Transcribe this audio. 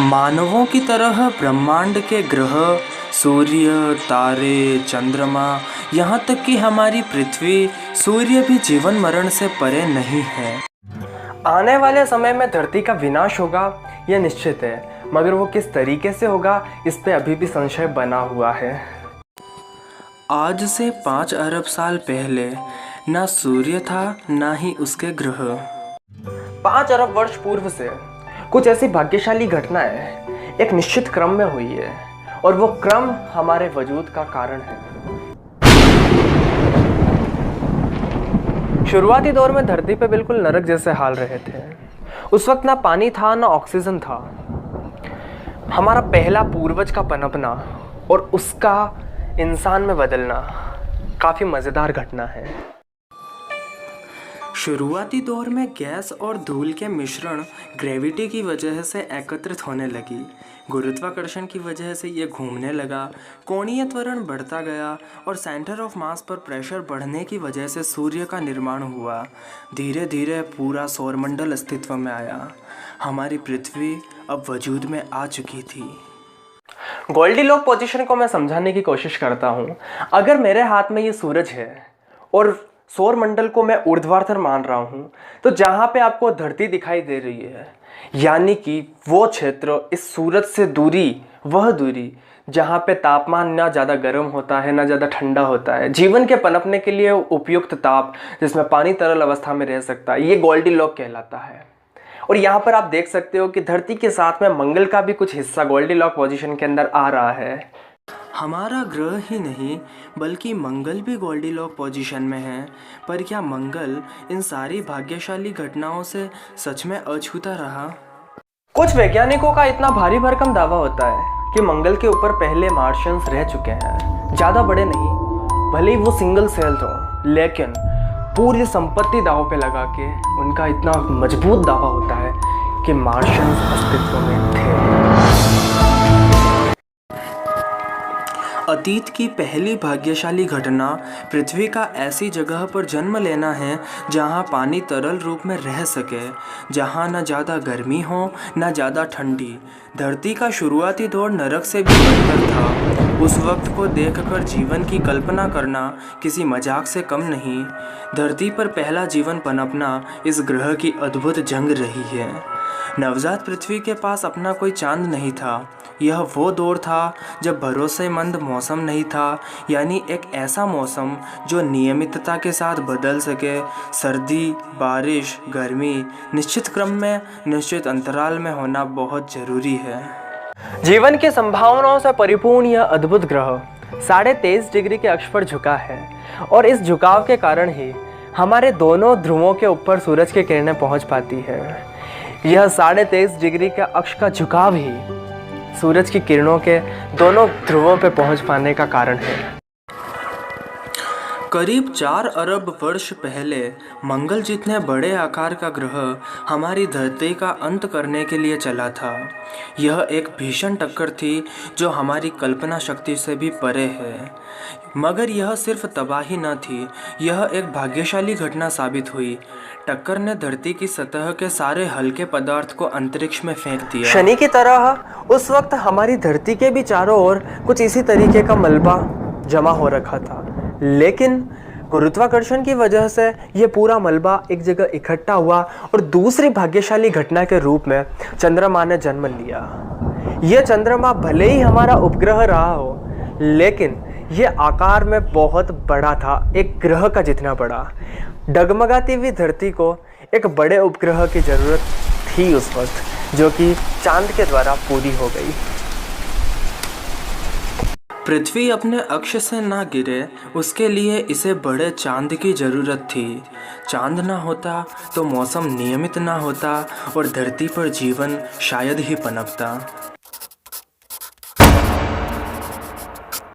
मानवों की तरह ब्रह्मांड के ग्रह, सूर्य, तारे, चंद्रमा, यहाँ तक कि हमारी पृथ्वी, सूर्य भी जीवन मरण से परे नहीं है। आने वाले समय में धरती का विनाश होगा यह निश्चित है, मगर वो किस तरीके से होगा इस पे अभी भी संशय बना हुआ है। आज से 5 अरब साल पहले ना सूर्य था ना ही उसके ग्रह। 5 अरब वर्ष पूर्व से कुछ ऐसी भाग्यशाली घटनाएं एक निश्चित क्रम में हुई है और वो क्रम हमारे वजूद का कारण है। शुरुआती दौर में धरती पे बिल्कुल नरक जैसे हाल रहे थे। उस वक्त ना पानी था ना ऑक्सीजन था। हमारा पहला पूर्वज का पनपना और उसका इंसान में बदलना काफ़ी मज़ेदार घटना है। शुरुआती दौर में गैस और धूल के मिश्रण ग्रेविटी की वजह से एकत्रित होने लगी। गुरुत्वाकर्षण की वजह से ये घूमने लगा, कोणीय त्वरण बढ़ता गया और सेंटर ऑफ मास पर प्रेशर बढ़ने की वजह से सूर्य का निर्माण हुआ। धीरे धीरे पूरा सौरमंडल अस्तित्व में आया। हमारी पृथ्वी अब वजूद में आ चुकी थी। गोल्डीलॉक पोजीशन को मैं समझाने की कोशिश करता हूँ। अगर मेरे हाथ में ये सूरज है और सौर मंडल को मैं ऊर्ध्वाधर मान रहा हूँ, तो जहाँ पे आपको धरती दिखाई दे रही है, यानी कि वो क्षेत्र इस सूरज से दूरी, वह दूरी जहाँ पे तापमान ना ज़्यादा गर्म होता है ना ज़्यादा ठंडा होता है, जीवन के पनपने के लिए उपयुक्त ताप जिसमें पानी तरल अवस्था में रह सकता है, ये गोल्डीलॉक कहलाता है। और यहाँ पर आप देख सकते हो कि धरती के साथ में मंगल का भी कुछ हिस्सा गोल्डीलॉक पोजीशन के अंदर आ रहा है। हमारा ग्रह ही नहीं बल्कि मंगल भी गोल्डीलॉक पोजीशन में है। पर क्या मंगल इन सारी भाग्यशाली घटनाओं से सच में अछूता रहा? कुछ वैज्ञानिकों का इतना भारी भरकम दावा होता है कि मंगल के ऊपर पहले मार्शियंस रह चुके हैं। ज़्यादा बड़े नहीं, भले ही वो सिंगल सेल हो, लेकिन पूरी संपत्ति दाव पे लगा के उनका इतना मजबूत दावा होता है कि मार्शियंस अस्तित्व में थे। अतीत की पहली भाग्यशाली घटना पृथ्वी का ऐसी जगह पर जन्म लेना है जहां पानी तरल रूप में रह सके, जहां न ज़्यादा गर्मी हो न ज़्यादा ठंडी। धरती का शुरुआती दौर नरक से भी बदतर था। उस वक्त को देखकर जीवन की कल्पना करना किसी मजाक से कम नहीं। धरती पर पहला जीवन पनपना इस ग्रह की अद्भुत जंग रही है। नवजात पृथ्वी के पास अपना कोई चांद नहीं था। यह वो दौर था जब भरोसेमंद मौसम नहीं था, यानी एक ऐसा मौसम जो नियमितता के साथ बदल सके। सर्दी, बारिश, गर्मी निश्चित क्रम में, निश्चित अंतराल में होना बहुत ज़रूरी है। जीवन की संभावनाओं से परिपूर्ण यह अद्भुत ग्रह 23.5 डिग्री के अक्ष पर झुका है और इस झुकाव के कारण ही हमारे दोनों ध्रुवों के ऊपर सूरज की किरणें पहुंच पाती है। यह 23.5 डिग्री के अक्ष का झुकाव ही सूरज की किरणों के दोनों ध्रुवों पर पहुंच पाने का कारण है। करीब 4 अरब वर्ष पहले मंगल जितने बड़े आकार का ग्रह हमारी धरती का अंत करने के लिए चला था। यह एक भीषण टक्कर थी जो हमारी कल्पना शक्ति से भी परे है। मगर यह सिर्फ तबाही न थी, यह एक भाग्यशाली घटना साबित हुई। टक्कर ने धरती की सतह के सारे हल्के पदार्थ को अंतरिक्ष में फेंक दिया। शनि की तरह उस वक्त हमारी धरती के भी चारों ओर कुछ इसी तरीके का मलबा जमा हो रखा था, लेकिन गुरुत्वाकर्षण की वजह से ये पूरा मलबा एक जगह इकट्ठा हुआ और दूसरी भाग्यशाली घटना के रूप में चंद्रमा ने जन्म लिया। यह चंद्रमा भले ही हमारा उपग्रह रहा हो, लेकिन ये आकार में बहुत बड़ा था, एक ग्रह का जितना बड़ा। डगमगाती हुई धरती को एक बड़े उपग्रह की ज़रूरत थी उस वक्त, जो कि चांद के द्वारा पूरी हो गई। पृथ्वी अपने अक्ष से ना गिरे, उसके लिए इसे बड़े चांद की ज़रूरत थी। चांद ना होता तो मौसम नियमित ना होता और धरती पर जीवन शायद ही पनपता।